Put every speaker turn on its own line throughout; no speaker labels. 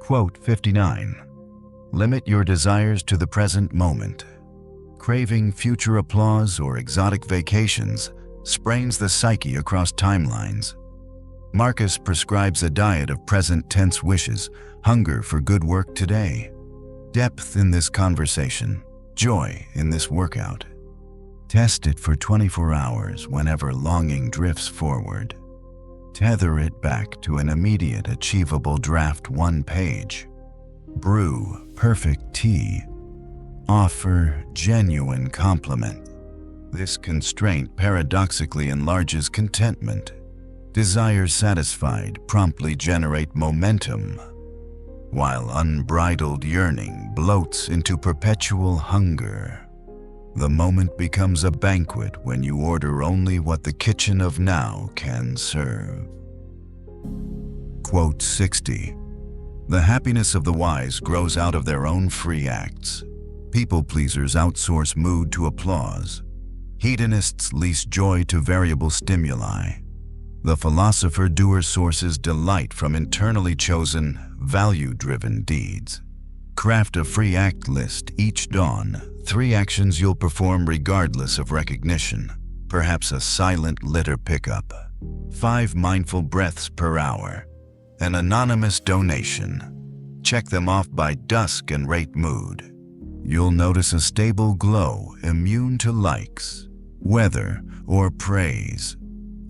Quote 59. Limit your desires to the present moment. Craving future applause or exotic vacations sprains the psyche across timelines. Marcus prescribes a diet of present tense wishes, hunger for good work today, depth in this conversation, joy in this workout. Test it for 24 hours whenever longing drifts forward. Tether it back to an immediate achievable draft 1 page. Brew perfect tea. Offer genuine compliment. This constraint paradoxically enlarges contentment. Desires satisfied promptly generate momentum, while unbridled yearning bloats into perpetual hunger. The moment becomes a banquet when you order only what the kitchen of now can serve. Quote 60. The happiness of the wise grows out of their own free acts. People-pleasers outsource mood to applause. Hedonists lease joy to variable stimuli. The philosopher-doer sources delight from internally chosen, value-driven deeds. Craft a free act list each dawn, 3 actions you'll perform regardless of recognition, perhaps a silent litter pickup, 5 mindful breaths per hour, an anonymous donation. Check them off by dusk and rate mood. You'll notice a stable glow immune to likes, weather, or praise.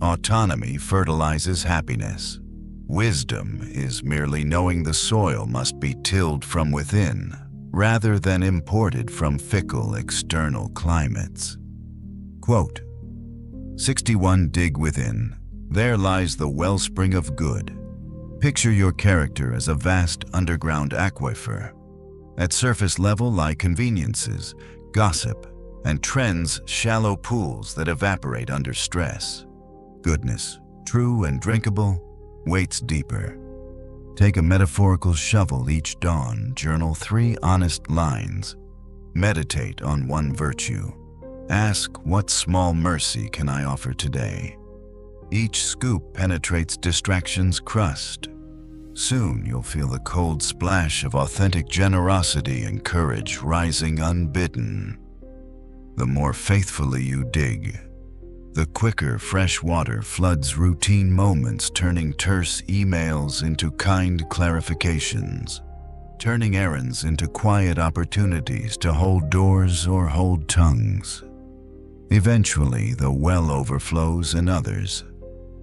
Autonomy fertilizes happiness. Wisdom is merely knowing the soil must be tilled from within, rather than imported from fickle external climates. Quote 61. Dig within. There lies the wellspring of good. Picture your character as a vast underground aquifer. At surface level lie conveniences, gossip, and trends, shallow pools that evaporate under stress. Goodness, true and drinkable, waits deeper. Take a metaphorical shovel each dawn, journal 3 honest lines. Meditate on 1 virtue. Ask, what small mercy can I offer today? Each scoop penetrates distraction's crust. Soon you'll feel the cold splash of authentic generosity and courage rising unbidden. The more faithfully you dig, the quicker fresh water floods routine moments, turning terse emails into kind clarifications, turning errands into quiet opportunities to hold doors or hold tongues. Eventually, the well overflows and others,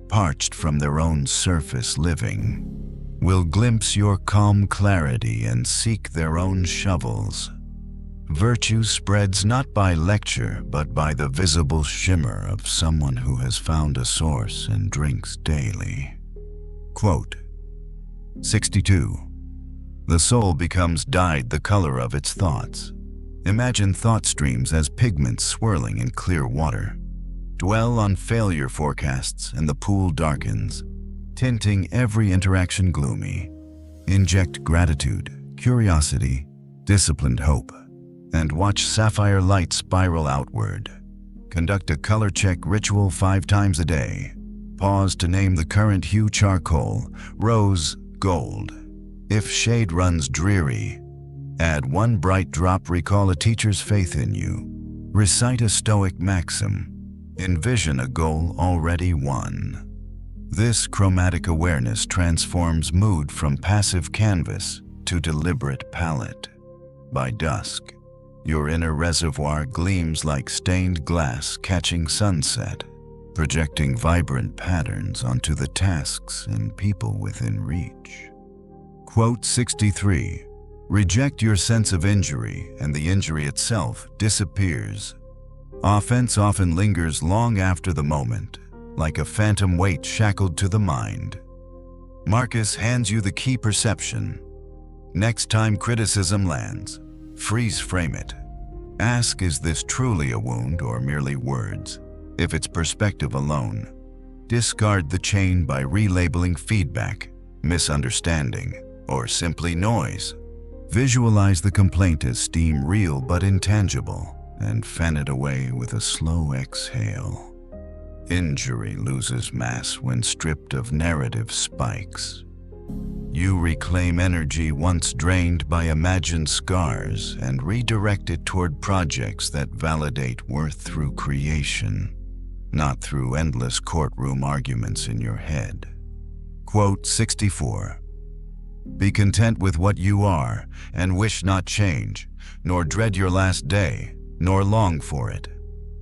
parched from their own surface living, will glimpse your calm clarity and seek their own shovels. Virtue spreads not by lecture, but by the visible shimmer of someone who has found a source and drinks daily. Quote 62. The soul becomes dyed the color of its thoughts. Imagine thought streams as pigments swirling in clear water. Dwell on failure forecasts and the pool darkens, tinting every interaction gloomy. Inject gratitude, curiosity, disciplined hope, and watch sapphire light spiral outward. Conduct a color check ritual 5 times a day. Pause to name the current hue: charcoal, rose, gold. If shade runs dreary, add 1 bright drop. Recall a teacher's faith in you. Recite a Stoic maxim. Envision a goal already won. This chromatic awareness transforms mood from passive canvas to deliberate palette. By dusk, your inner reservoir gleams like stained glass catching sunset, projecting vibrant patterns onto the tasks and people within reach. Quote 63. Reject your sense of injury, and the injury itself disappears. Offense often lingers long after the moment, like a phantom weight shackled to the mind. Marcus hands you the key perception. Next time criticism lands, freeze frame it. Ask, is this truly a wound or merely words? If it's perspective alone, discard the chain by relabeling feedback, misunderstanding, or simply noise. Visualize the complaint as steam, real but intangible, and fan it away with a slow exhale. Injury loses mass when stripped of narrative spikes. You reclaim energy once drained by imagined scars and redirect it toward projects that validate worth through creation, not through endless courtroom arguments in your head. Quote 64. Be content with what you are, and wish not change, nor dread your last day, nor long for it.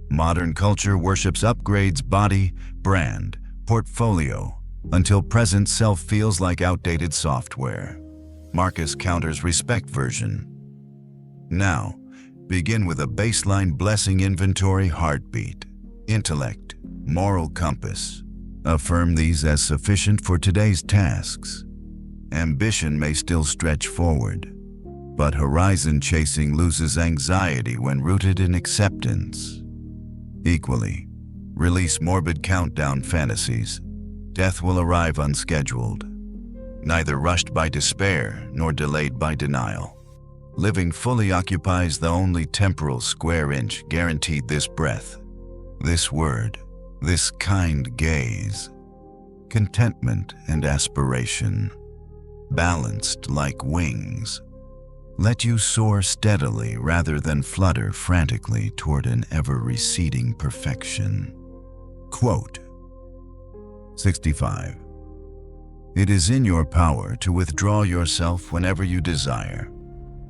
Modern culture worships upgrades body, brand, portfolio, until present self feels like outdated software. Marcus counters respect version. Now, begin with a baseline blessing inventory heartbeat, intellect, moral compass. Affirm these as sufficient for today's tasks. Ambition may still stretch forward, but horizon chasing loses anxiety when rooted in acceptance. Equally, release morbid countdown fantasies. Death will arrive unscheduled, neither rushed by despair nor delayed by denial. Living fully occupies the only temporal square inch guaranteed this breath, this word, this kind gaze. Contentment and aspiration, balanced like wings, let you soar steadily rather than flutter frantically toward an ever-receding perfection. Quote 65. It is in your power to withdraw yourself whenever you desire.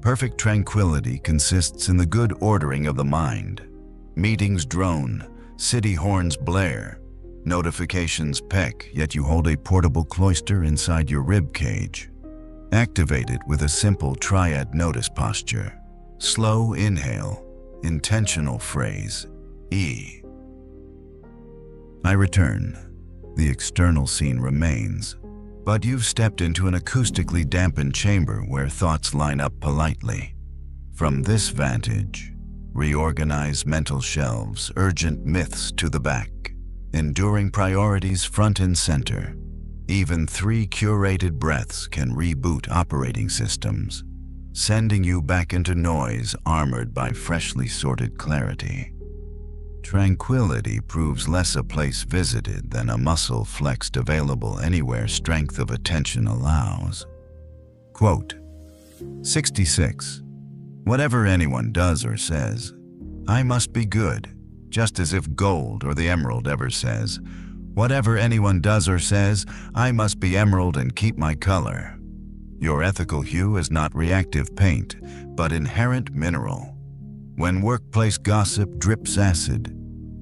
Perfect tranquility consists in the good ordering of the mind. Meetings drone, city horns blare, notifications peck, yet you hold a portable cloister inside your rib cage. Activate it with a simple triad notice posture. Slow inhale, intentional phrase, E. I return. The external scene remains, but you've stepped into an acoustically dampened chamber where thoughts line up politely. From this vantage, reorganize mental shelves, urgent myths to the back, enduring priorities front and center. Even 3 curated breaths can reboot operating systems, sending you back into noise armored by freshly sorted clarity. Tranquility proves less a place visited than a muscle flexed available anywhere strength of attention allows. Quote 66. Whatever anyone does or says, I must be good, just as if gold or the emerald ever says, whatever anyone does or says, I must be emerald and keep my color. Your ethical hue is not reactive paint, but inherent mineral. When workplace gossip drips acid,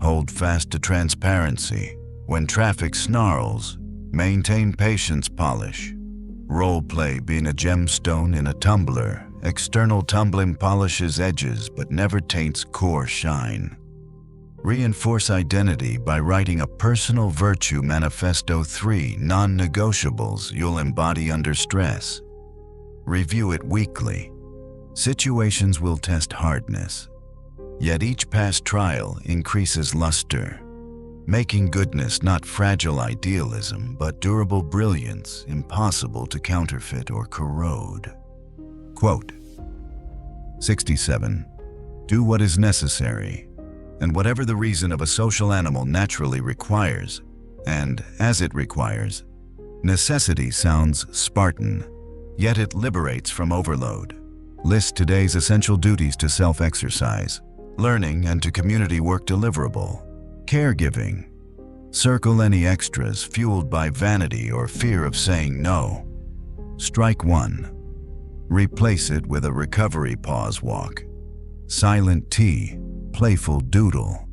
hold fast to transparency. When traffic snarls, maintain patience polish. Role play being a gemstone in a tumbler, external tumbling polishes edges but never taints core shine. Reinforce identity by writing a personal virtue manifesto, 3 non-negotiables you'll embody under stress. Review it weekly. Situations will test hardness, yet each past trial increases luster, making goodness not fragile idealism, but durable brilliance impossible to counterfeit or corrode. Quote 67. Do what is necessary, and whatever the reason of a social animal naturally requires, and as it requires. Necessity sounds Spartan, yet it liberates from overload. List today's essential duties to self-exercise, learning, and to community work deliverable. Caregiving. Circle any extras fueled by vanity or fear of saying no. Strike 1. Replace it with a recovery pause walk. Silent tea, playful doodle.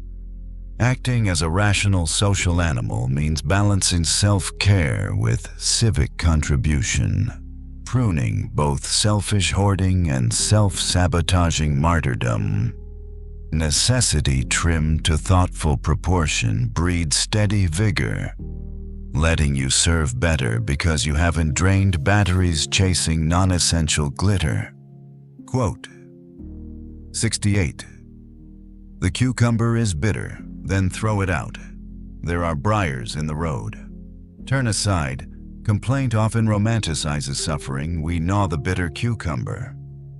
Acting as a rational social animal means balancing self-care with civic contribution. Pruning both selfish hoarding and self-sabotaging martyrdom. Necessity trimmed to thoughtful proportion breeds steady vigor, letting you serve better because you haven't drained batteries chasing non-essential glitter. Quote 68. The cucumber is bitter, then throw it out. There are briars in the road. Turn aside. Complaint often romanticizes suffering. We gnaw the bitter cucumber,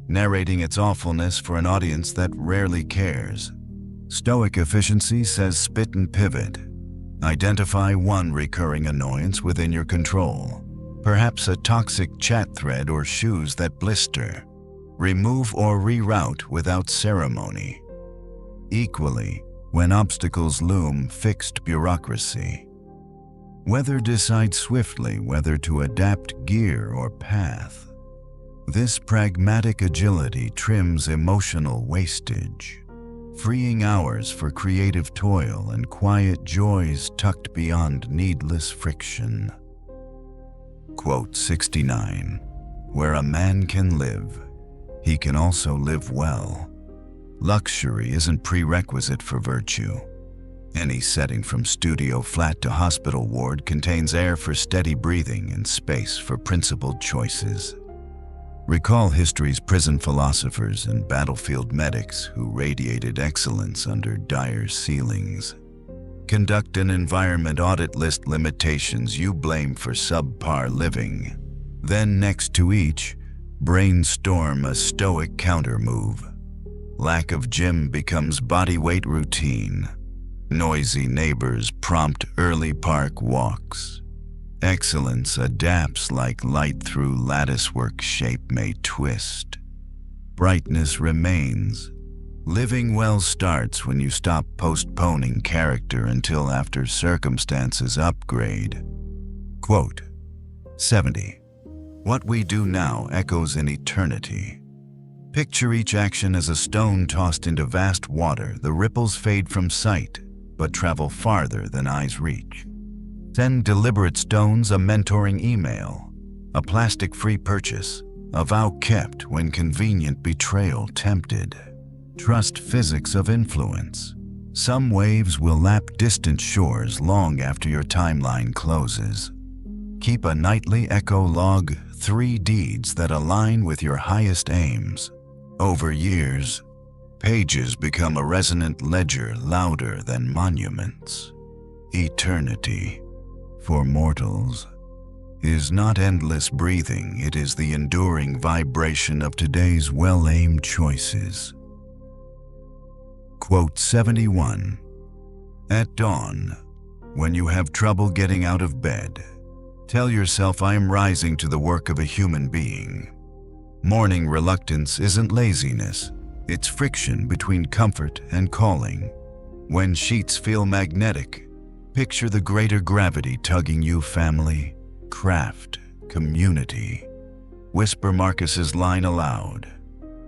narrating its awfulness for an audience that rarely cares. Stoic efficiency says spit and pivot. Identify one recurring annoyance within your control. Perhaps a toxic chat thread or shoes that blister. Remove or reroute without ceremony. Equally, when obstacles loom, fixed bureaucracy. Whether decide swiftly whether to adapt gear or path. This pragmatic agility trims emotional wastage, freeing hours for creative toil and quiet joys tucked beyond needless friction. Quote 69. Where a man can live, he can also live well. Luxury isn't prerequisite for virtue. Any setting from studio flat to hospital ward contains air for steady breathing and space for principled choices. Recall history's prison philosophers and battlefield medics who radiated excellence under dire ceilings. Conduct an environment audit, list limitations you blame for subpar living. Then next to each, brainstorm a stoic counter-move. Lack of gym becomes body weight routine. Noisy neighbors prompt early park walks. Excellence adapts like light through latticework shape may twist. Brightness remains. Living well starts when you stop postponing character until after circumstances upgrade. Quote 70. What we do now echoes in eternity. Picture each action as a stone tossed into vast water. The ripples fade from sight, but travel farther than eyes reach. Send deliberate stones a mentoring email, a plastic-free purchase, a vow kept when convenient, betrayal tempted. Trust physics of influence. Some waves will lap distant shores long after your timeline closes. Keep a nightly echo log, 3 deeds that align with your highest aims. Over years, pages become a resonant ledger louder than monuments. Eternity, for mortals, is not endless breathing, it is the enduring vibration of today's well-aimed choices. Quote 71. At dawn, when you have trouble getting out of bed, tell yourself, I am rising to the work of a human being. Morning reluctance isn't laziness, it's friction between comfort and calling. When sheets feel magnetic, picture the greater gravity tugging you. Family, craft, community. Whisper Marcus's line aloud,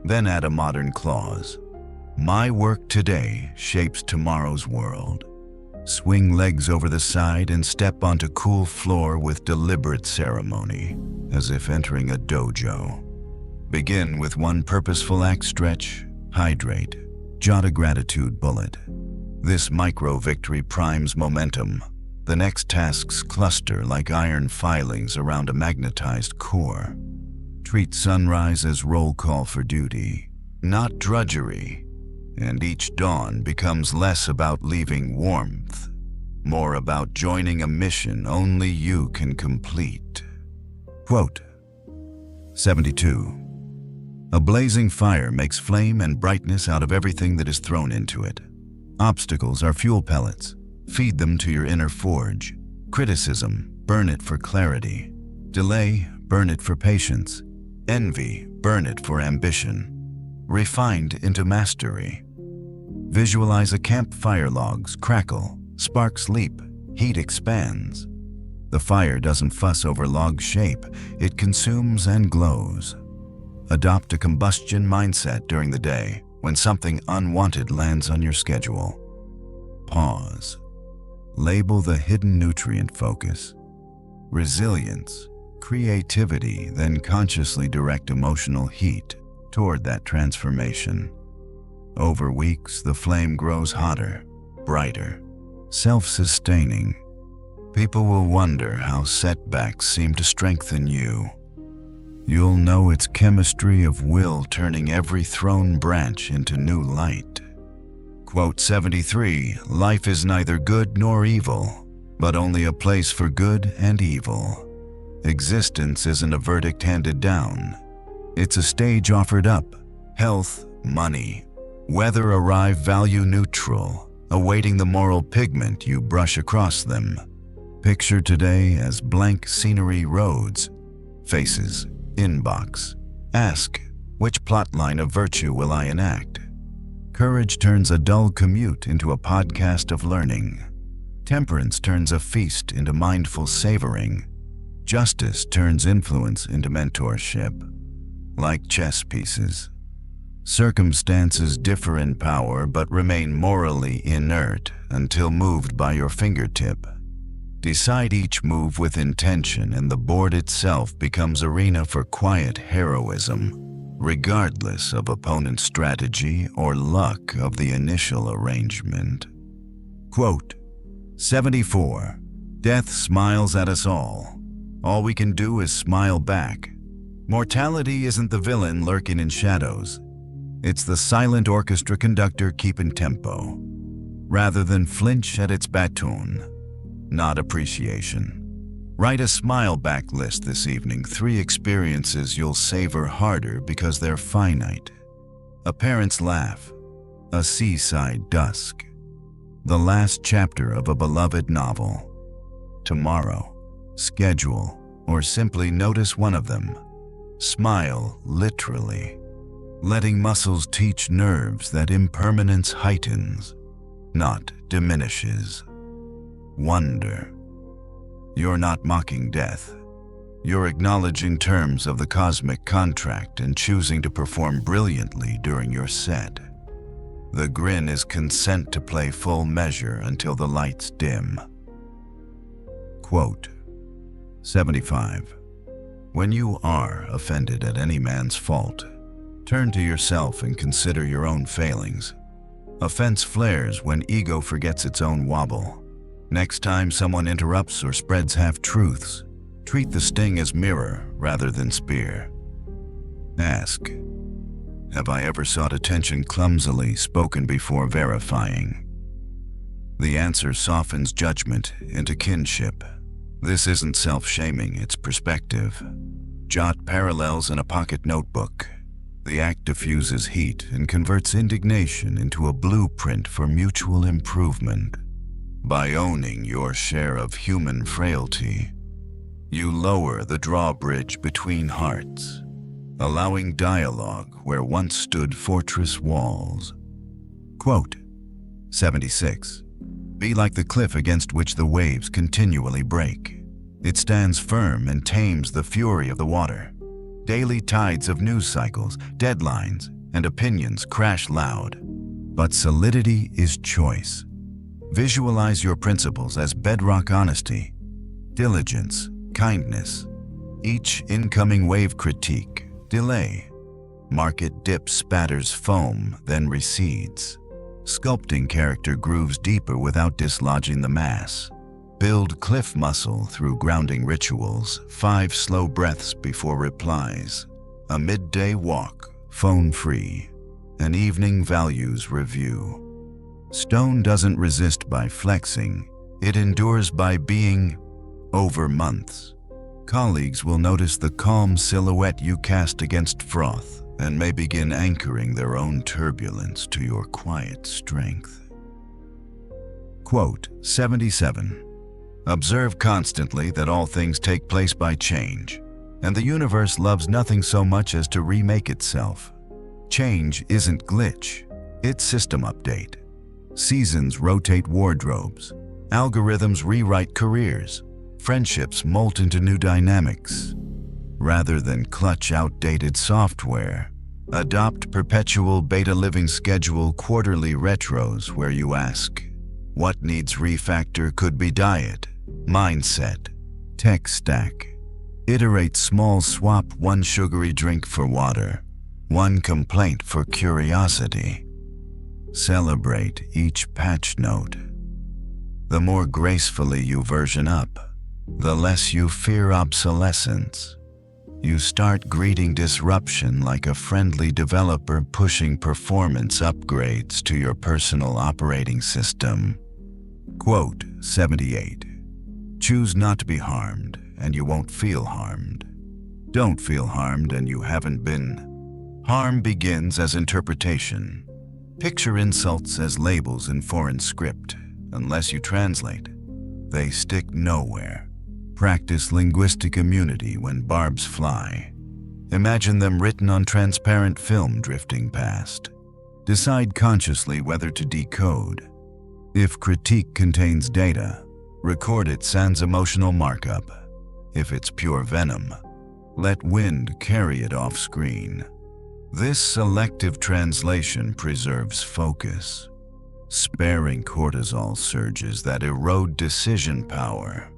then add a modern clause. My work today shapes tomorrow's world. Swing legs over the side and step onto cool floor with deliberate ceremony, as if entering a dojo. Begin with one purposeful act, stretch, hydrate, jot a gratitude bullet. This micro-victory primes momentum. The next tasks cluster like iron filings around a magnetized core. Treat sunrise as roll call for duty, not drudgery, and each dawn becomes less about leaving warmth, more about joining a mission only you can complete. Quote 72. A blazing fire makes flame and brightness out of everything that is thrown into it. Obstacles are fuel pellets. Feed them to your inner forge. Criticism, burn it for clarity. Delay, burn it for patience. Envy, burn it for ambition. Refined into mastery. Visualize a campfire, logs crackle, sparks leap, heat expands. The fire doesn't fuss over log shape, it consumes and glows. Adopt a combustion mindset during the day when something unwanted lands on your schedule. Pause. Label the hidden nutrient focus. Resilience, creativity, then consciously direct emotional heat toward that transformation. Over weeks, the flame grows hotter, brighter, self-sustaining. People will wonder how setbacks seem to strengthen you. You'll know it's chemistry of will turning every thrown branch into new light. Quote 73. Life is neither good nor evil, but only a place for good and evil. Existence isn't a verdict handed down. It's a stage offered up. Health, money, weather arrive value neutral, awaiting the moral pigment you brush across them. Picture today as blank scenery, roads, faces, inbox. Ask, which plotline of virtue will I enact? Courage turns a dull commute into a podcast of learning. Temperance turns a feast into mindful savoring. Justice turns influence into mentorship. Like chess pieces, circumstances differ in power but remain morally inert until moved by your fingertip. Decide each move with intention and the board itself becomes arena for quiet heroism, regardless of opponent's strategy or luck of the initial arrangement. Quote 74. Death smiles at us all. All we can do is smile back. Mortality isn't the villain lurking in shadows. It's the silent orchestra conductor keeping tempo. Rather than flinch at its batoon, not appreciation. Write a smile back list this evening, 3 experiences you'll savor harder because they're finite. A parent's laugh, a seaside dusk, the last chapter of a beloved novel. Tomorrow, schedule, or simply notice one of them. Smile literally, letting muscles teach nerves that impermanence heightens, not diminishes. Wonder. You're not mocking death. You're acknowledging terms of the cosmic contract and choosing to perform brilliantly during your set. The grin is consent to play full measure until the lights dim. Quote 75. When you are offended at any man's fault, turn to yourself and consider your own failings. Offense flares when ego forgets its own wobble. Next time someone interrupts or spreads half-truths, treat the sting as mirror rather than spear. Ask, have I ever sought attention clumsily, spoken before verifying? The answer softens judgment into kinship. This isn't self-shaming, it's perspective. Jot parallels in a pocket notebook. The act diffuses heat and converts indignation into a blueprint for mutual improvement. By owning your share of human frailty, you lower the drawbridge between hearts, allowing dialogue where once stood fortress walls. Quote 76. Be like the cliff against which the waves continually break. It stands firm and tames the fury of the water. Daily tides of news cycles, deadlines, and opinions crash loud. But solidity is choice. Visualize your principles as bedrock honesty, diligence, kindness. Each incoming wave critique, delay. Market dip spatters foam, then recedes. Sculpting character grooves deeper without dislodging the mass. Build cliff muscle through grounding rituals, 5 slow breaths before replies. A midday walk, phone-free. An evening values review. Stone doesn't resist by flexing, it endures by being. Over months, colleagues will notice the calm silhouette you cast against froth and may begin anchoring their own turbulence to your quiet strength. Quote 77. Observe constantly that all things take place by change, and the universe loves nothing so much as to remake itself. Change isn't glitch, it's system update. Seasons rotate wardrobes, algorithms rewrite careers, friendships molt into new dynamics. Rather than clutch outdated software, adopt perpetual beta living schedule quarterly retros where you ask, what needs refactor could be diet, mindset, tech stack. Iterate small swap, 1 sugary drink for water, 1 complaint for curiosity. Celebrate each patch note. The more gracefully you version up, the less you fear obsolescence. You start greeting disruption like a friendly developer pushing performance upgrades to your personal operating system. Quote 78. Choose not to be harmed, and you won't feel harmed. Don't feel harmed, and you haven't been. Harm begins as interpretation. Picture insults as labels in foreign script, unless you translate. They stick nowhere. Practice linguistic immunity when barbs fly. Imagine them written on transparent film drifting past. Decide consciously whether to decode. If critique contains data, record it sans emotional markup. If it's pure venom, let wind carry it off screen. This selective translation preserves focus, sparing cortisol surges that erode decision power.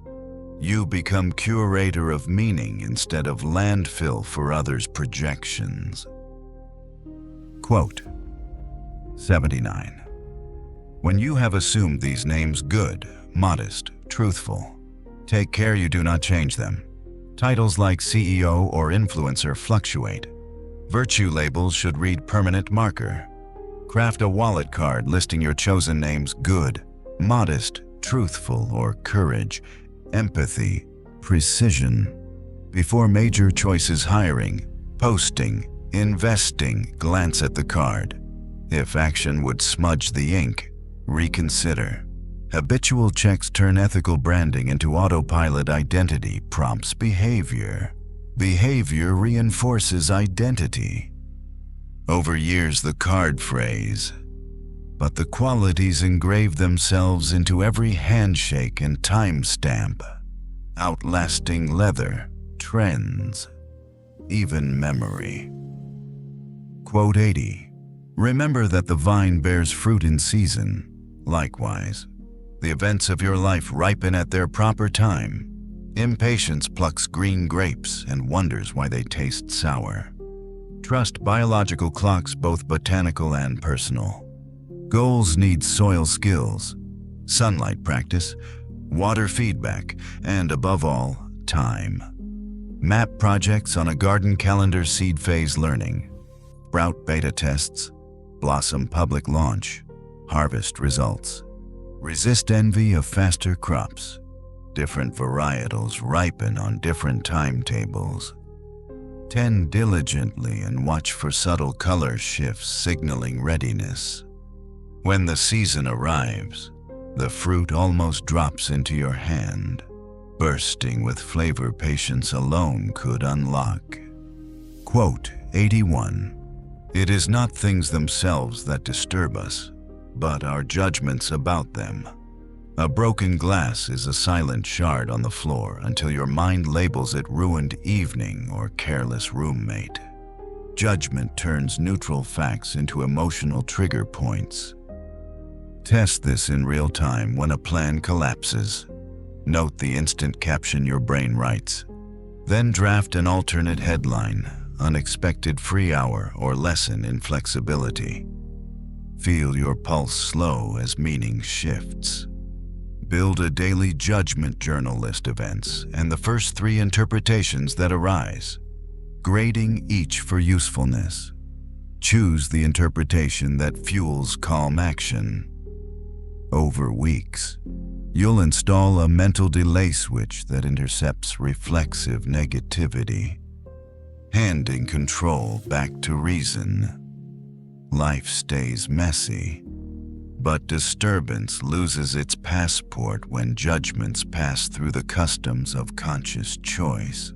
You become curator of meaning instead of landfill for others' projections. Quote 79. When you have assumed these names good, modest, truthful, take care you do not change them. Titles like CEO or influencer fluctuate. Virtue labels should read permanent marker. Craft a wallet card listing your chosen names good, modest, truthful, or courage, empathy, precision. Before major choices hiring, posting, investing, glance at the card. If action would smudge the ink, reconsider. Habitual checks turn ethical branding into autopilot. Identity prompts behavior. Behavior reinforces identity. Over years, the card phrase, but the qualities engrave themselves into every handshake and timestamp, outlasting leather, trends, even memory. Quote 80. Remember that the vine bears fruit in season. Likewise, the events of your life ripen at their proper time. Impatience plucks green grapes and wonders why they taste sour. Trust biological clocks, both botanical and personal. Goals need soil skills, sunlight practice, water feedback, and above all, time. Map projects on a garden calendar. Seed phase learning. Sprout beta tests. Blossom public launch. Harvest results. Resist envy of faster crops. Different varietals ripen on different timetables. Tend diligently and watch for subtle color shifts signaling readiness. When the season arrives, the fruit almost drops into your hand, bursting with flavor patience alone could unlock. Quote 81. It is not things themselves that disturb us, but our judgments about them. A broken glass is a silent shard on the floor until your mind labels it ruined evening or careless roommate. Judgment turns neutral facts into emotional trigger points. Test this in real time when a plan collapses. Note the instant caption your brain writes. Then draft an alternate headline, unexpected free hour or lesson in flexibility. Feel your pulse slow as meaning shifts. Build a daily judgment journal. List events and the first 3 interpretations that arise, grading each for usefulness. Choose the interpretation that fuels calm action. Over weeks, you'll install a mental delay switch that intercepts reflexive negativity, handing control back to reason. Life stays messy, but disturbance loses its passport when judgments pass through the customs of conscious choice.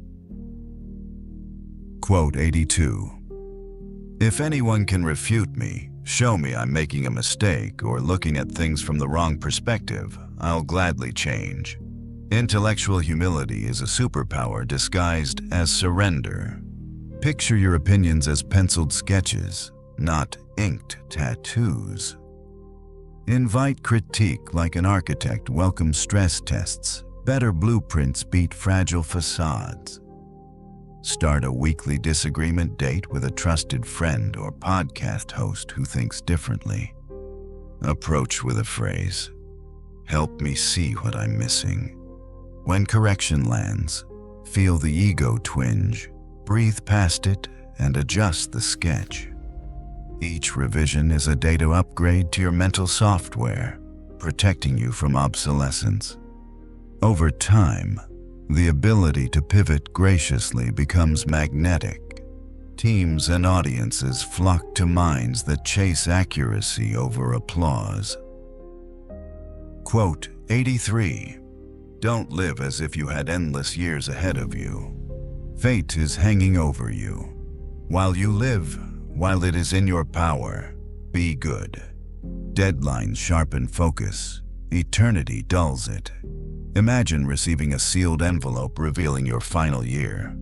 Quote 82. If anyone can refute me, show me I'm making a mistake or looking at things from the wrong perspective, I'll gladly change. Intellectual humility is a superpower disguised as surrender. Picture your opinions as penciled sketches, not inked tattoos. Invite critique like an architect welcomes stress tests. Better blueprints beat fragile facades. Start a weekly disagreement date with a trusted friend or podcast host who thinks differently. Approach with a phrase, "Help me see what I'm missing." When correction lands, feel the ego twinge, breathe past it, and adjust the sketch. Each revision is a data upgrade to your mental software, protecting you from obsolescence. Over time, the ability to pivot graciously becomes magnetic. Teams and audiences flock to minds that chase accuracy over applause. Quote 83. Don't live as if you had endless years ahead of you. Fate is hanging over you. While you live, while it is in your power, be good. Deadlines sharpen focus. Eternity dulls it. Imagine receiving a sealed envelope revealing your final year.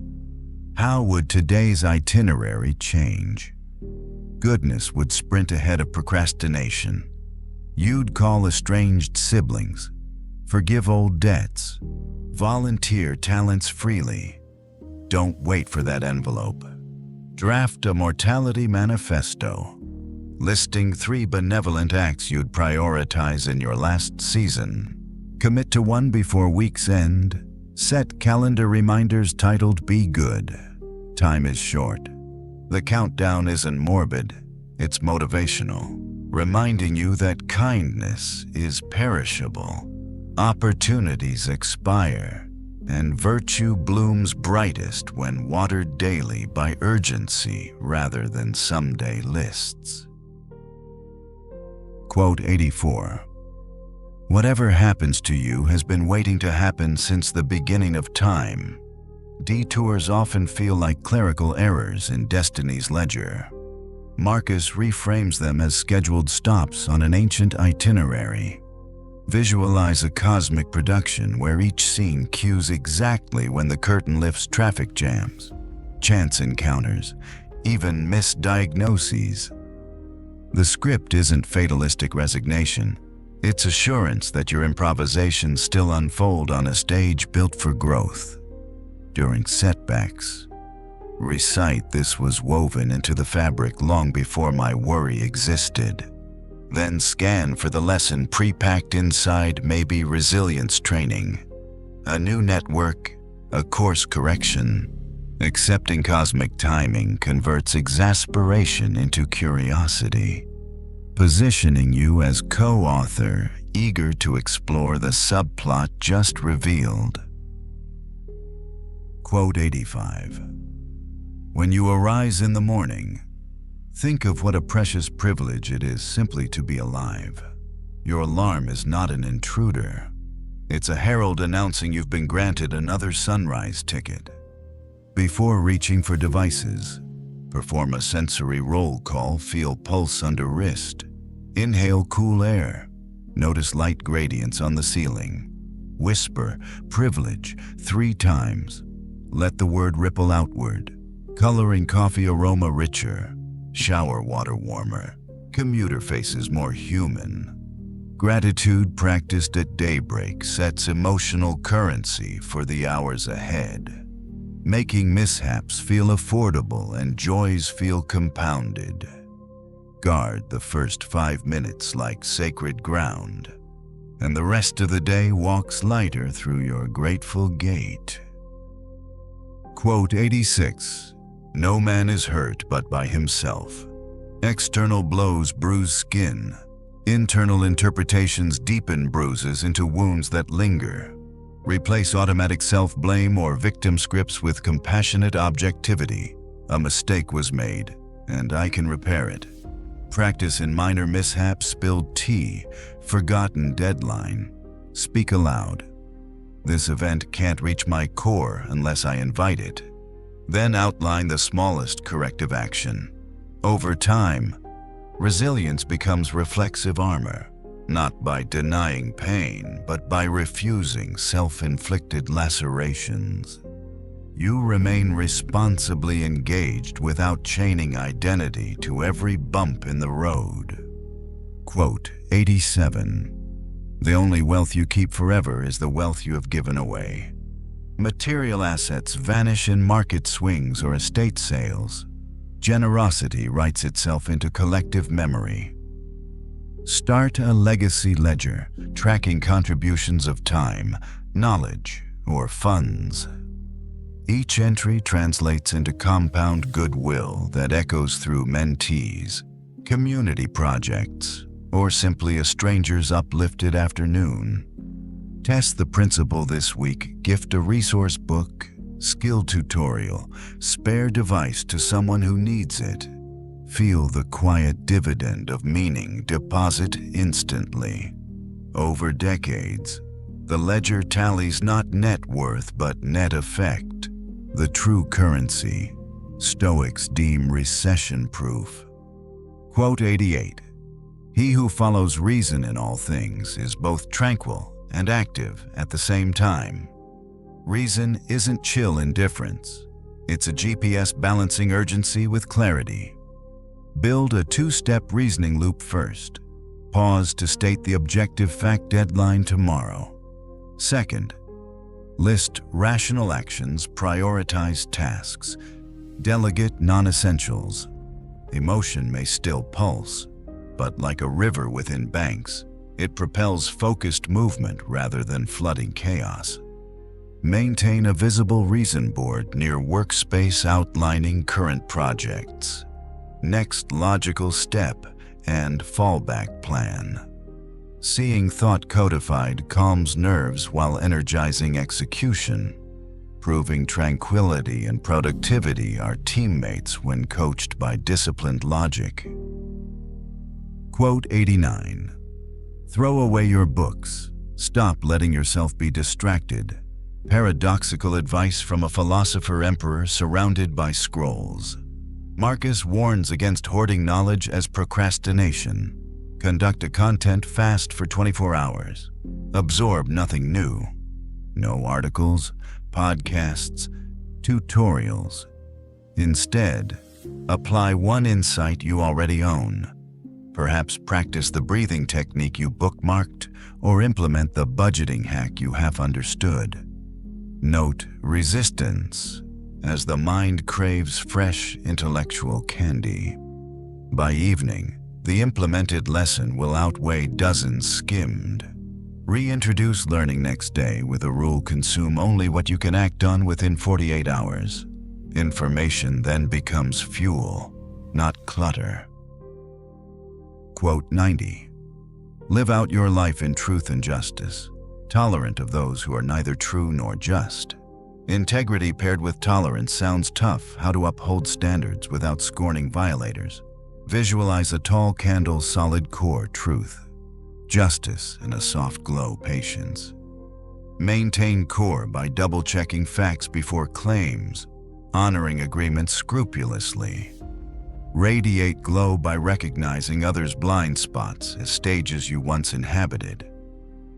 How would today's itinerary change? Goodness would sprint ahead of procrastination. You'd call estranged siblings, forgive old debts, volunteer talents freely. Don't wait for that envelope. Draft a mortality manifesto, listing 3 benevolent acts you'd prioritize in your last season. Commit to one before week's end. Set calendar reminders titled "Be Good." Time is short. The countdown isn't morbid, it's motivational, reminding you that kindness is perishable, opportunities expire, and virtue blooms brightest when watered daily by urgency rather than someday lists. Quote 84. Whatever happens to you has been waiting to happen since the beginning of time. Detours often feel like clerical errors in destiny's ledger. Marcus reframes them as scheduled stops on an ancient itinerary. Visualize a cosmic production where each scene cues exactly when the curtain lifts. Traffic jams, chance encounters, even misdiagnoses. The script isn't fatalistic resignation. It's assurance that your improvisations still unfold on a stage built for growth. During setbacks, recite "This was woven into the fabric long before my worry existed." Then scan for the lesson pre-packed inside. Maybe resilience training, a new network, a course correction. Accepting cosmic timing converts exasperation into curiosity, positioning you as co-author, eager to explore the subplot just revealed. Quote 85. When you arise in the morning, think of what a precious privilege it is simply to be alive. Your alarm is not an intruder. It's a herald announcing you've been granted another sunrise ticket. Before reaching for devices, perform a sensory roll call. Feel pulse under wrist. Inhale cool air. Notice light gradients on the ceiling. Whisper "privilege" 3 times. Let the word ripple outward. Coloring coffee aroma richer. Shower water warmer. Commuter faces more human. Gratitude practiced at daybreak sets emotional currency for the hours ahead, making mishaps feel affordable and joys feel compounded. Guard the first 5 minutes like sacred ground, and the rest of the day walks lighter through your grateful gate. Quote 86. No man is hurt but by himself. External blows bruise skin. Internal interpretations deepen bruises into wounds that linger. Replace automatic self-blame or victim scripts with compassionate objectivity. A mistake was made, and I can repair it. Practice in minor mishaps. Spilled tea, forgotten deadline. Speak aloud. This event can't reach my core unless I invite it. Then outline the smallest corrective action. Over time, resilience becomes reflexive armor, not by denying pain, but by refusing self-inflicted lacerations. You remain responsibly engaged without chaining identity to every bump in the road. Quote 87. The only wealth you keep forever is the wealth you have given away. Material assets vanish in market swings or estate sales. Generosity writes itself into collective memory. Start a legacy ledger, tracking contributions of time, knowledge, or funds. Each entry translates into compound goodwill that echoes through mentees, community projects, or simply a stranger's uplifted afternoon. Test the principle this week. Gift a resource book, skill tutorial, spare device to someone who needs it. Feel the quiet dividend of meaning deposit instantly. Over decades, The ledger tallies not net worth but net effect, the true currency. Stoics deem recession-proof. Quote 88. He who follows reason in all things is both tranquil and active at the same time. Reason isn't chill indifference. It's a GPS balancing urgency with clarity. Build a two-step reasoning loop first. Pause to state the objective fact, deadline tomorrow. Second, list rational actions, prioritize tasks, delegate non-essentials. Emotion may still pulse, but like a river within banks, it propels focused movement rather than flooding chaos. Maintain a visible reason board near workspace outlining current projects, next logical step, and fallback plan. Seeing thought codified calms nerves while energizing execution. Proving tranquility and productivity are teammates when coached by disciplined logic. Quote 89. Throw away your books. Stop letting yourself be distracted. Paradoxical advice from a philosopher emperor surrounded by scrolls. Marcus warns against hoarding knowledge as procrastination. Conduct a content fast for 24 hours. Absorb nothing new. No articles, podcasts, tutorials. Instead, apply one insight you already own. Perhaps practice the breathing technique you bookmarked or implement the budgeting hack you half understood. Note resistance, as the mind craves fresh intellectual candy. By evening, the implemented lesson will outweigh dozens skimmed. Reintroduce learning next day with a rule: consume only what you can act on within 48 hours. Information then becomes fuel, not clutter. Quote 90. Live out your life in truth and justice, tolerant of those who are neither true nor just. Integrity paired with tolerance sounds tough. How to uphold standards without scorning violators. Visualize a tall candle, solid core truth. Justice and a soft glow, patience. Maintain core by double-checking facts before claims, honoring agreements scrupulously. Radiate glow by recognizing others' blind spots as stages you once inhabited.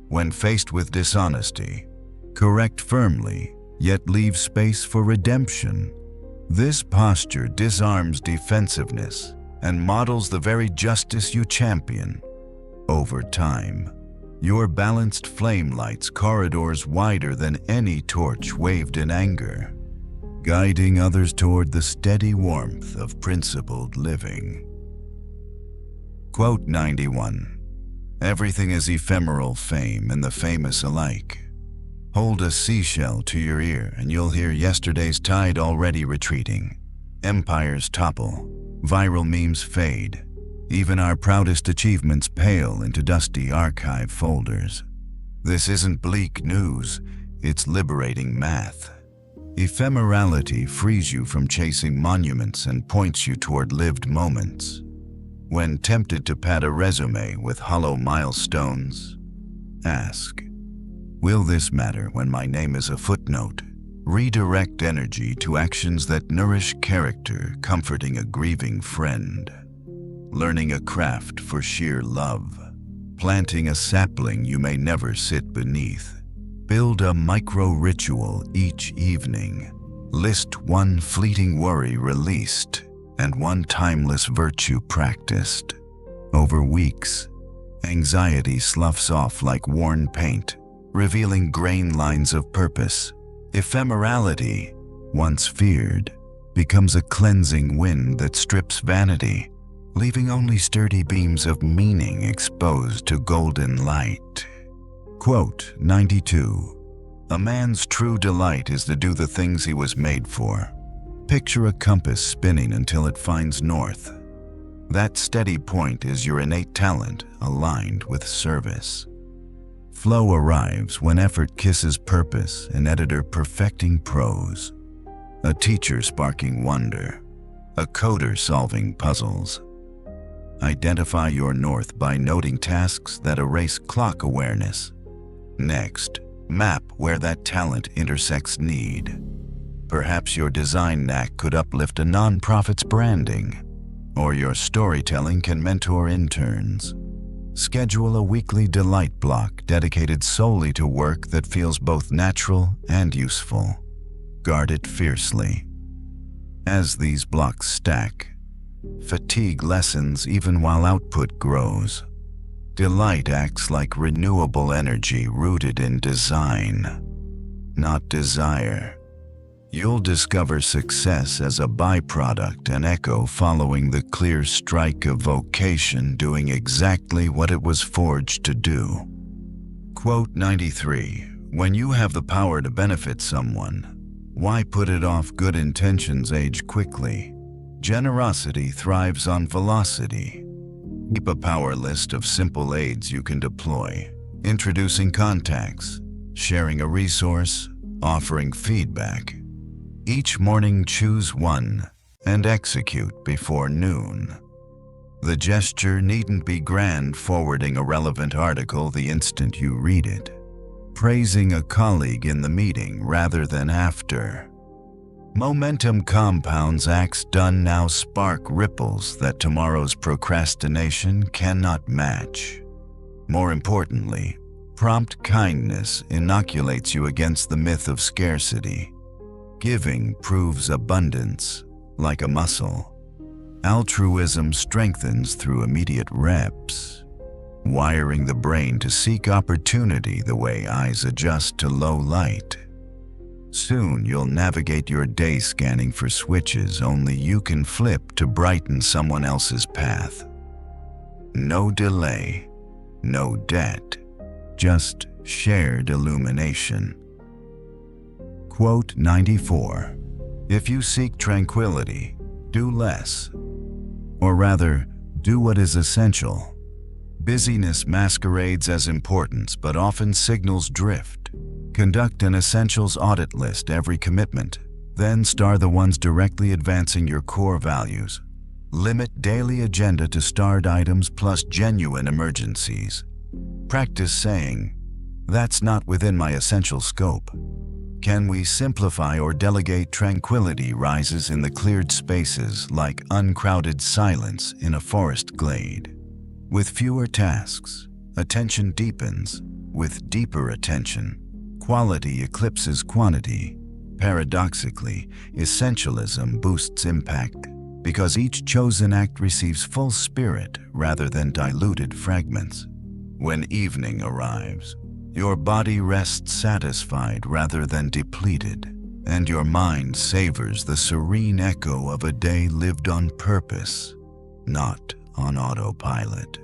When faced with dishonesty, correct firmly, yet leave space for redemption. This posture disarms defensiveness and models the very justice you champion. Over time, your balanced flame lights corridors wider than any torch waved in anger, guiding others toward the steady warmth of principled living. Quote 91. Everything is ephemeral, fame and the famous alike. Hold a seashell to your ear and you'll hear yesterday's tide already retreating. Empires topple, viral memes fade. Even our proudest achievements pale into dusty archive folders. This isn't bleak news, it's liberating math. Ephemerality frees you from chasing monuments and points you toward lived moments. When tempted to pad a resume with hollow milestones, ask, will this matter when my name is a footnote? Redirect energy to actions that nourish character, comforting a grieving friend. Learning a craft for sheer love. Planting a sapling you may never sit beneath. Build a micro-ritual each evening. List one fleeting worry released and one timeless virtue practiced. Over weeks, anxiety sloughs off like worn paint, revealing grain lines of purpose. Ephemerality, once feared, becomes a cleansing wind that strips vanity, leaving only sturdy beams of meaning exposed to golden light. Quote 92. A man's true delight is to do the things he was made for. Picture a compass spinning until it finds north. That steady point is your innate talent aligned with service. Flow arrives when effort kisses purpose, an editor perfecting prose, a teacher sparking wonder, a coder solving puzzles. Identify your north by noting tasks that erase clock awareness. Next, Map where that talent intersects need. Perhaps your design knack could uplift a nonprofit's branding, or your storytelling can mentor interns. Schedule a weekly delight block dedicated solely to work that feels both natural and useful. Guard it fiercely. As these blocks stack, fatigue lessens even while output grows. Delight acts like renewable energy rooted in design, not desire. You'll discover success as a byproduct, an echo following the clear strike of vocation doing exactly what it was forged to do. Quote 93. When you have the power to benefit someone, why put it off? Good intentions age quickly. Generosity thrives on velocity. Keep a power list of simple aids you can deploy. Introducing contacts, sharing a resource, offering feedback. Each morning choose one and execute before noon. The gesture needn't be grand, forwarding a relevant article the instant you read it. Praising a colleague in the meeting rather than after. Momentum compounds. Acts done now spark ripples that tomorrow's procrastination cannot match. More importantly, prompt kindness inoculates you against the myth of scarcity. Giving proves abundance, like a muscle. Altruism strengthens through immediate reps, wiring the brain to seek opportunity the way eyes adjust to low light. Soon you'll navigate your day scanning for switches only you can flip to brighten someone else's path. No delay, no debt, just shared illumination. Quote 94. If you seek tranquility, do less. Or rather, do what is essential. Busyness masquerades as importance but often signals drift. Conduct an essentials audit list every commitment, then star the ones directly advancing your core values. Limit daily agenda to starred items plus genuine emergencies. Practice saying, "That's not within my essential scope." Can we simplify or delegate? Tranquility rises in the cleared spaces like uncrowded silence in a forest glade. With fewer tasks, attention deepens. With deeper attention, quality eclipses quantity. Paradoxically, essentialism boosts impact because each chosen act receives full spirit rather than diluted fragments. When evening arrives, your body rests satisfied rather than depleted, and your mind savors the serene echo of a day lived on purpose, not on autopilot.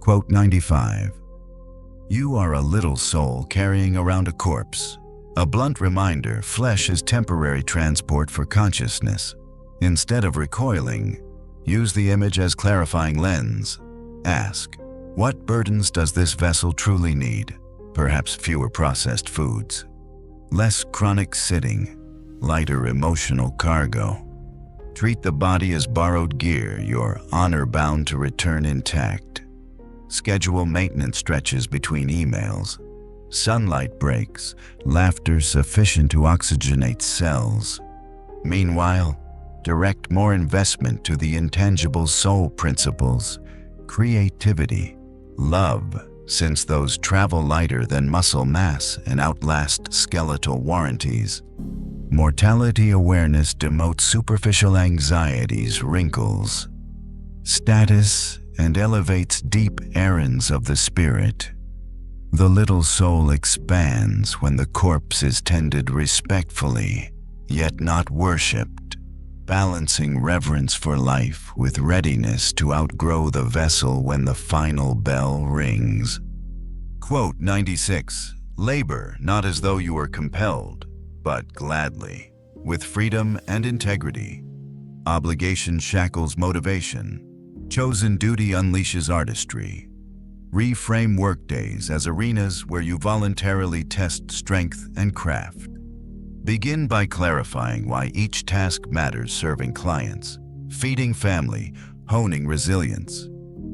Quote 95. You are a little soul carrying around a corpse. A blunt reminder, flesh is temporary transport for consciousness. Instead of recoiling, use the image as clarifying lens. Ask, what burdens does this vessel truly need? Perhaps fewer processed foods, less chronic sitting, lighter emotional cargo. Treat the body as borrowed gear, your honor bound to return intact. Schedule maintenance stretches between emails, sunlight breaks, laughter sufficient to oxygenate cells. Meanwhile, direct more investment to the intangible soul principles, creativity, love, since those travel lighter than muscle mass and outlast skeletal warranties. Mortality awareness demotes superficial anxieties, wrinkles, status, and elevates deep errands of the spirit. The little soul expands when the corpse is tended respectfully, yet not worshipped, balancing reverence for life with readiness to outgrow the vessel when the final bell rings. Quote 96. Labor not as though you were compelled, but gladly, with freedom and integrity. Obligation shackles motivation. Chosen duty unleashes artistry. Reframe workdays as arenas where you voluntarily test strength and craft. Begin by clarifying why each task matters: serving clients, feeding family, honing resilience.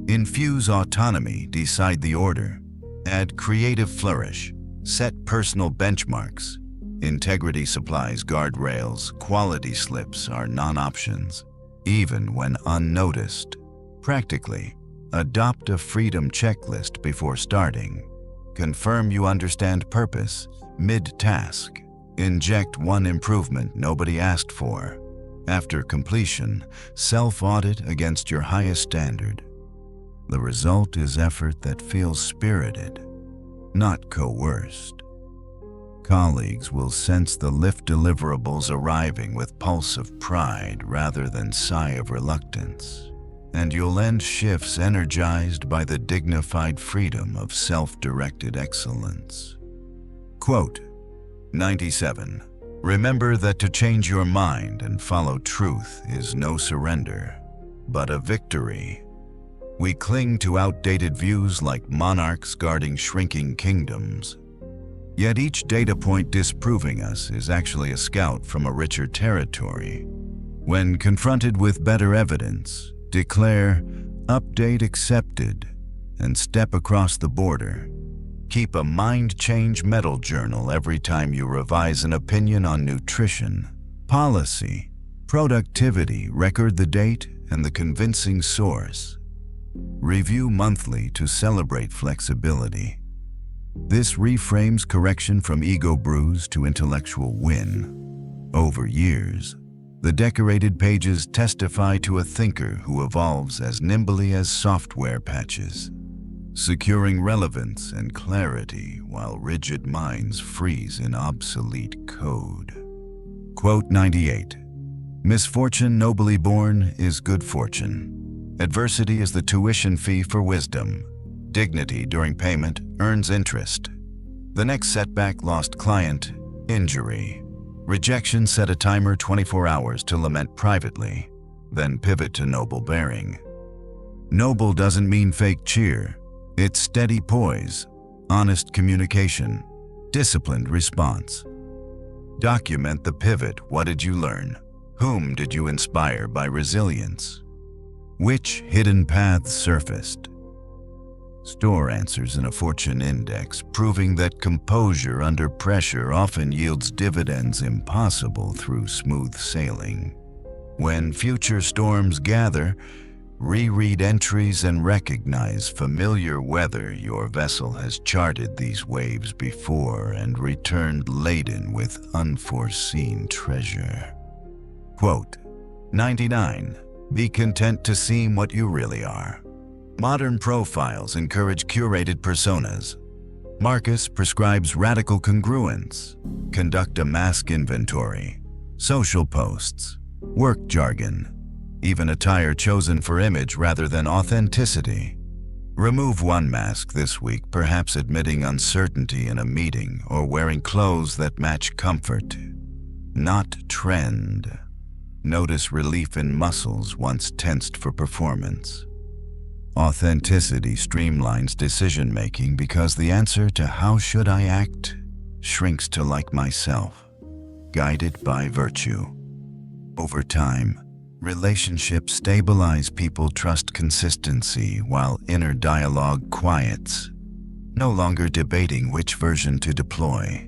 Infuse autonomy, decide the order. Add creative flourish. Set personal benchmarks. Integrity supplies guardrails. Quality slips are non-options, even when unnoticed. Practically, adopt a freedom checklist before starting. Confirm you understand purpose mid-task. Inject one improvement nobody asked for. After completion, self-audit against your highest standard. The result is effort that feels spirited, not coerced. Colleagues will sense the lift deliverables arriving with pulse of pride rather than sigh of reluctance. And you'll end shifts energized by the dignified freedom of self-directed excellence. Quote 97. Remember that to change your mind and follow truth is no surrender, but a victory. We cling to outdated views like monarchs guarding shrinking kingdoms. Yet each data point disproving us is actually a scout from a richer territory. When confronted with better evidence, declare, "Update accepted," and step across the border. Keep a mind change metal journal every time you revise an opinion on nutrition, policy, productivity, record the date and the convincing source. Review monthly to celebrate flexibility. This reframes correction from ego bruise to intellectual win. Over years, the decorated pages testify to a thinker who evolves as nimbly as software patches, securing relevance and clarity while rigid minds freeze in obsolete code. Quote 98. Misfortune nobly born is good fortune. Adversity is the tuition fee for wisdom. Dignity during payment earns interest. The next setback, lost client, injury. Rejection, set a timer 24 hours to lament privately, then pivot to noble bearing. Noble doesn't mean fake cheer. It's steady poise, honest communication, disciplined response. Document the pivot. What did you learn? Whom did you inspire by resilience? Which hidden paths surfaced? Store answers in a fortune index, proving that composure under pressure often yields dividends impossible through smooth sailing. When future storms gather, reread entries and recognize familiar weather. Your vessel has charted these waves before and returned laden with unforeseen treasure. Quote 99. Be content to seem what you really are. Modern profiles encourage curated personas. Marcus prescribes radical congruence. Conduct a mask inventory. Social posts, work jargon, even attire chosen for image rather than authenticity. Remove one mask this week, perhaps admitting uncertainty in a meeting or wearing clothes that match comfort, not trend. Notice relief in muscles once tensed for performance. Authenticity streamlines decision-making because the answer to "how should I act" shrinks to "like myself," guided by virtue. Over time, relationships stabilize, people trust consistency while inner dialogue quiets, no longer debating which version to deploy.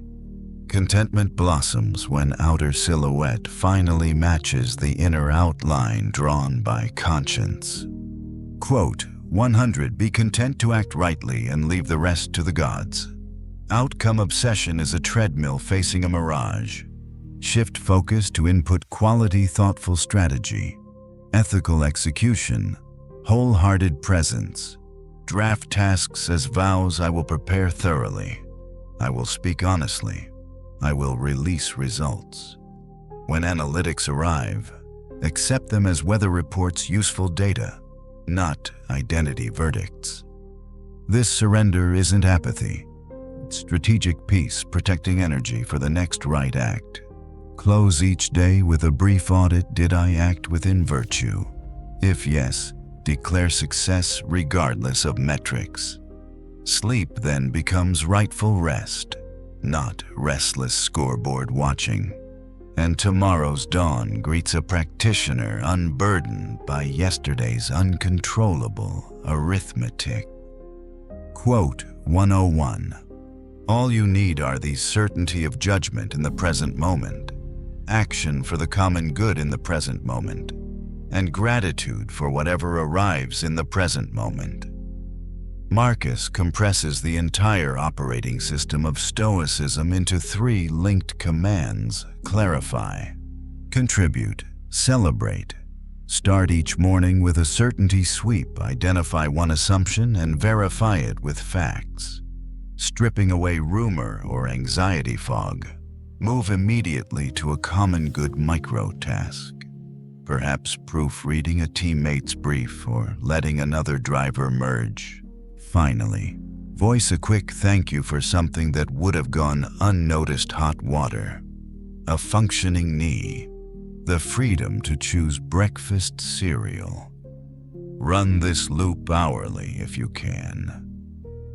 Contentment blossoms when outer silhouette finally matches the inner outline drawn by conscience. Quote 100. Be content to act rightly and leave the rest to the gods. Outcome obsession is a treadmill facing a mirage. Shift focus to input quality, thoughtful strategy, ethical execution, wholehearted presence. Draft tasks as vows. I will prepare thoroughly. I will speak honestly. I will release results. When analytics arrive, accept them as weather reports, useful data, not identity verdicts. This surrender isn't apathy. It's strategic peace, protecting energy for the next right act. Close each day with a brief audit. Did I act within virtue? If yes, declare success regardless of metrics. Sleep then becomes rightful rest, not restless scoreboard watching. And tomorrow's dawn greets a practitioner unburdened by yesterday's uncontrollable arithmetic. Quote 101. All you need are the certainty of judgment in the present moment, action for the common good in the present moment, and gratitude for whatever arrives in the present moment. Marcus compresses the entire operating system of Stoicism into 3 linked commands: clarify, contribute, celebrate. Start each morning with a certainty sweep, identify one assumption and verify it with facts. Stripping away rumor or anxiety fog, move immediately to a common good micro-task. Perhaps proofreading a teammate's brief or letting another driver merge. Finally, voice a quick thank you for something that would have gone unnoticed: hot water, a functioning knee, the freedom to choose breakfast cereal. Run this loop hourly if you can.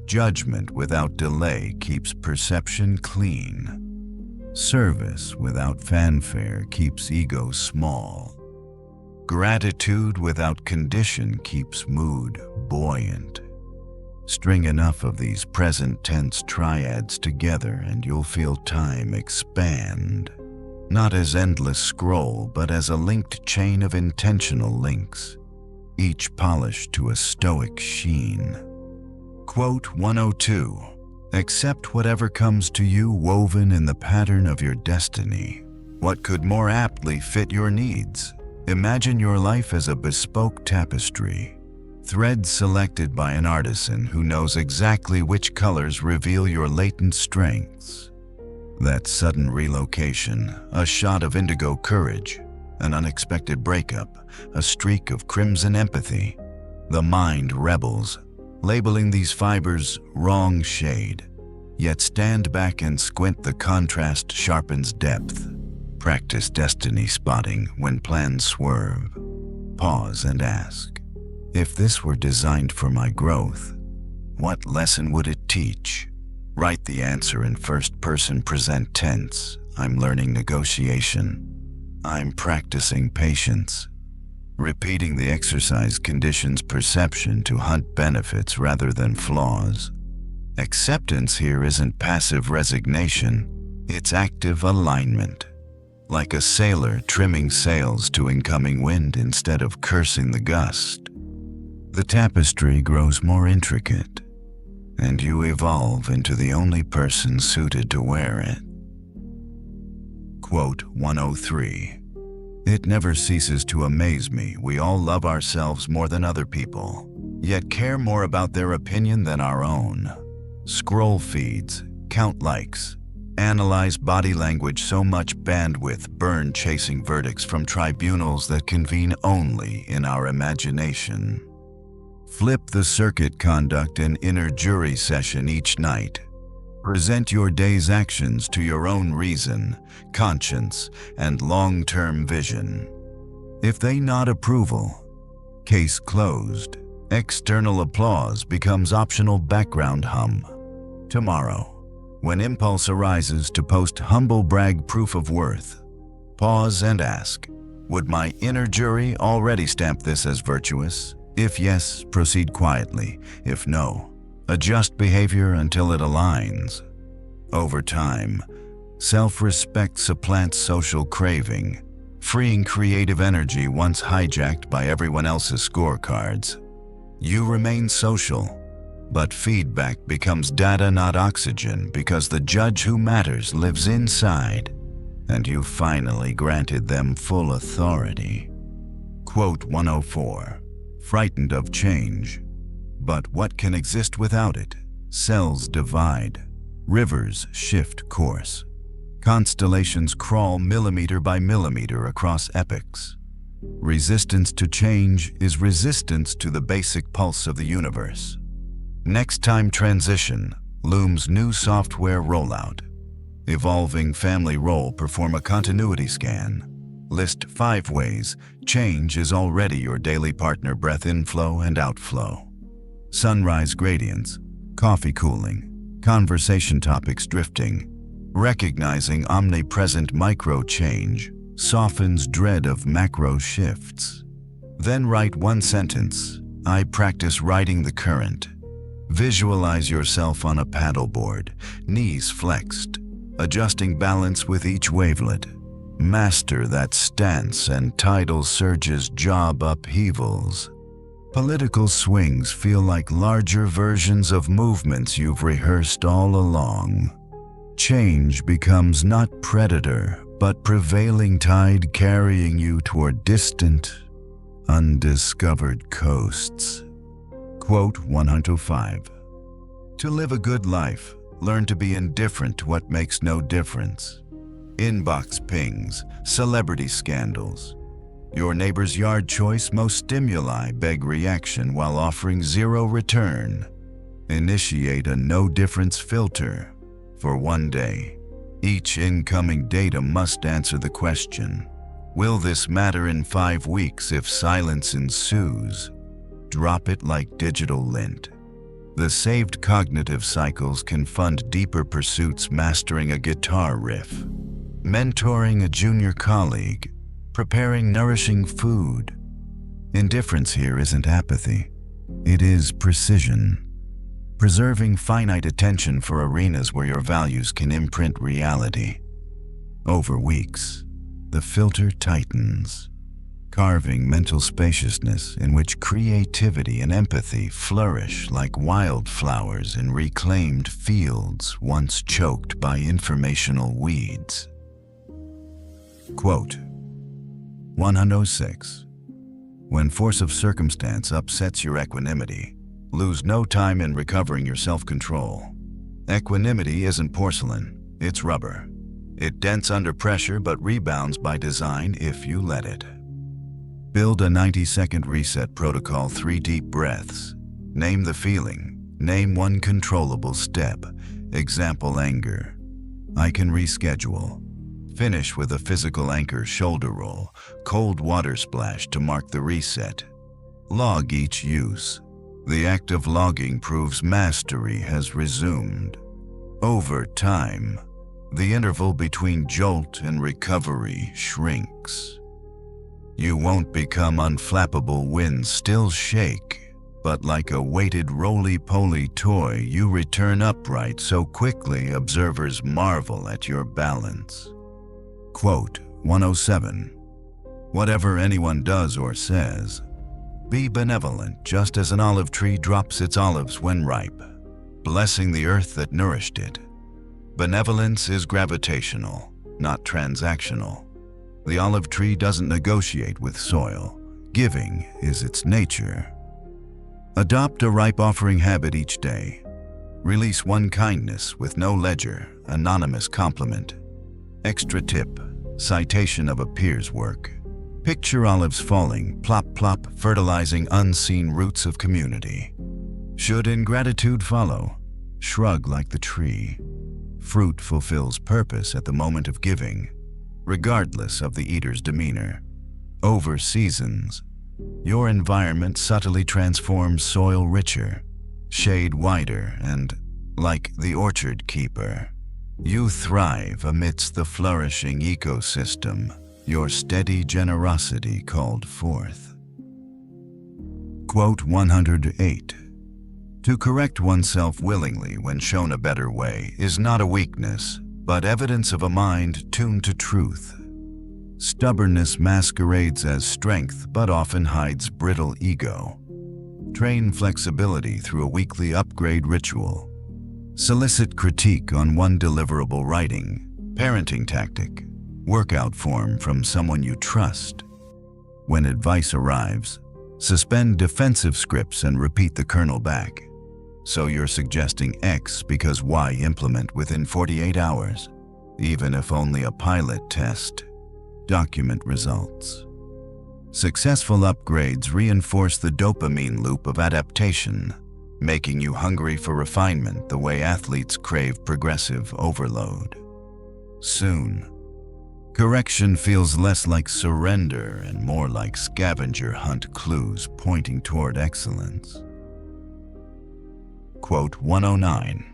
Judgment without delay keeps perception clean. Service without fanfare keeps ego small. Gratitude without condition keeps mood buoyant. String enough of these present tense triads together and you'll feel time expand, not as endless scroll, but as a linked chain of intentional links, each polished to a stoic sheen. Quote 102. Accept whatever comes to you, woven in the pattern of your destiny. What could more aptly fit your needs? Imagine your life as a bespoke tapestry, threads selected by an artisan who knows exactly which colors reveal your latent strengths. That sudden relocation, a shot of indigo courage, an unexpected breakup, a streak of crimson empathy. The mind rebels, labeling these fibers wrong shade. Yet stand back and squint, the contrast sharpens depth. Practice destiny spotting when plans swerve. Pause and ask, if this were designed for my growth, what lesson would it teach? Write the answer in first person present tense. I'm learning negotiation. I'm practicing patience. Repeating the exercise conditions perception to hunt benefits rather than flaws. Acceptance here isn't passive resignation, it's active alignment. Like a sailor trimming sails to incoming wind instead of cursing the gust. The tapestry grows more intricate, and you evolve into the only person suited to wear it. Quote 103. It never ceases to amaze me. We all love ourselves more than other people, yet care more about their opinion than our own. Scroll feeds, count likes, analyze body language, so much bandwidth burned chasing verdicts from tribunals that convene only in our imagination. Flip the circuit, conduct an inner jury session each night. Present your day's actions to your own reason, conscience, and long-term vision. If they nod approval, case closed. External applause becomes optional background hum. Tomorrow, when impulse arises to post humble brag proof of worth, pause and ask, would my inner jury already stamp this as virtuous? If yes, proceed quietly. If no, adjust behavior until it aligns. Over time, self-respect supplants social craving, freeing creative energy once hijacked by everyone else's scorecards. You remain social, but feedback becomes data, not oxygen, because the judge who matters lives inside, and you finally granted them full authority. Quote 104. Frightened of change, but what can exist without it? Cells divide, rivers shift course, constellations crawl millimeter by millimeter across epochs. Resistance to change is resistance to the basic pulse of the universe. Next time transition looms new software rollout. Evolving family role, perform a continuity scan. List 5 ways change is already your daily partner, breath inflow and outflow. Sunrise gradients, coffee cooling, conversation topics drifting. Recognizing omnipresent micro change softens dread of macro shifts. Then write one sentence. I practice riding the current. Visualize yourself on a paddleboard, knees flexed, adjusting balance with each wavelet. Master that stance and tidal surges, job upheavals. Political swings feel like larger versions of movements you've rehearsed all along. Change becomes not predator, but prevailing tide carrying you toward distant, undiscovered coasts. Quote 105. To live a good life, learn to be indifferent to what makes no difference. Inbox pings, celebrity scandals. Your neighbor's yard choice, most stimuli beg reaction while offering zero return. Initiate a no-difference filter. For one day, each incoming data must answer the question, will this matter in 5 weeks if silence ensues? Drop it like digital lint. The saved cognitive cycles can fund deeper pursuits, mastering a guitar riff, mentoring a junior colleague, preparing nourishing food. Indifference here isn't apathy. It is precision. Preserving finite attention for arenas where your values can imprint reality. Over weeks, the filter tightens, carving mental spaciousness in which creativity and empathy flourish like wildflowers in reclaimed fields once choked by informational weeds. Quote 106. When force of circumstance upsets your equanimity, lose no time in recovering your self-control. Equanimity isn't porcelain, it's rubber. It dents under pressure but rebounds by design if you let it. Build a 90-second reset protocol, 3 deep breaths. Name the feeling. Name one controllable step. Example, anger. I can reschedule. Finish with a physical anchor, shoulder roll, cold water splash to mark the reset. Log each use. The act of logging proves mastery has resumed. Over time, the interval between jolt and recovery shrinks. You won't become unflappable winds, still shake, but like a weighted roly-poly toy, you return upright so quickly observers marvel at your balance. Quote 107. Whatever anyone does or says, be benevolent just as an olive tree drops its olives when ripe, blessing the earth that nourished it. Benevolence is gravitational, not transactional. The olive tree doesn't negotiate with soil. Giving is its nature. Adopt a ripe offering habit each day. Release one kindness with no ledger, anonymous compliment. Extra tip, citation of a peer's work. Picture olives falling, plop plop, fertilizing unseen roots of community. Should ingratitude follow, shrug like the tree. Fruit fulfills purpose at the moment of giving, regardless of the eater's demeanor. Over seasons, your environment subtly transforms soil richer, shade wider, and, like the orchard keeper, you thrive amidst the flourishing ecosystem your steady generosity called forth. Quote 108. To correct oneself willingly when shown a better way is not a weakness, but evidence of a mind tuned to truth. Stubbornness masquerades as strength but often hides brittle ego. Train flexibility through a weekly upgrade ritual. Solicit critique on one deliverable writing, parenting tactic, workout form from someone you trust. When advice arrives, suspend defensive scripts and repeat the kernel back. So you're suggesting X because Y implement within 48 hours, even if only a pilot test. Document results. Successful upgrades reinforce the dopamine loop of adaptation, making you hungry for refinement the way athletes crave progressive overload. Soon, correction feels less like surrender and more like scavenger hunt clues pointing toward excellence. Quote 109.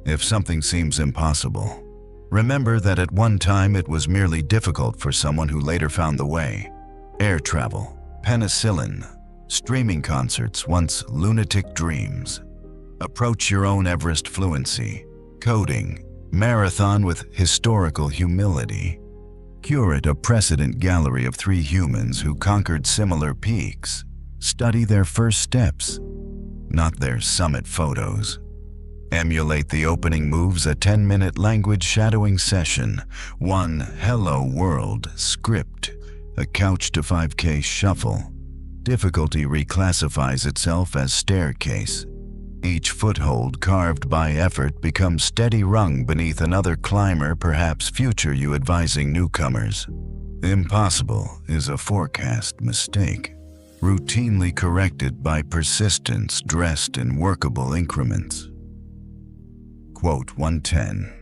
If something seems impossible, remember that at one time it was merely difficult for someone who later found the way. Air travel, penicillin, streaming concerts, once lunatic dreams. Approach your own Everest fluency. Coding. Marathon with historical humility. Curate a precedent gallery of 3 humans who conquered similar peaks. Study their first steps, not their summit photos. Emulate the opening moves, a 10-minute language shadowing session. 1 Hello World script, a couch to 5K shuffle. Difficulty reclassifies itself as staircase. Each foothold carved by effort becomes steady rung beneath another climber, perhaps future you advising newcomers. Impossible is a forecast mistake, routinely corrected by persistence dressed in workable increments. Quote 110.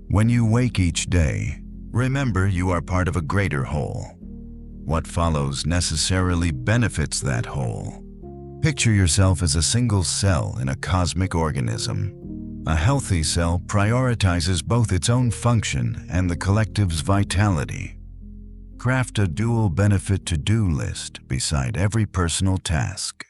When you wake each day, remember you are part of a greater whole. What follows necessarily benefits that whole. Picture yourself as a single cell in a cosmic organism. A healthy cell prioritizes both its own function and the collective's vitality. Craft a dual benefit to-do list beside every personal task.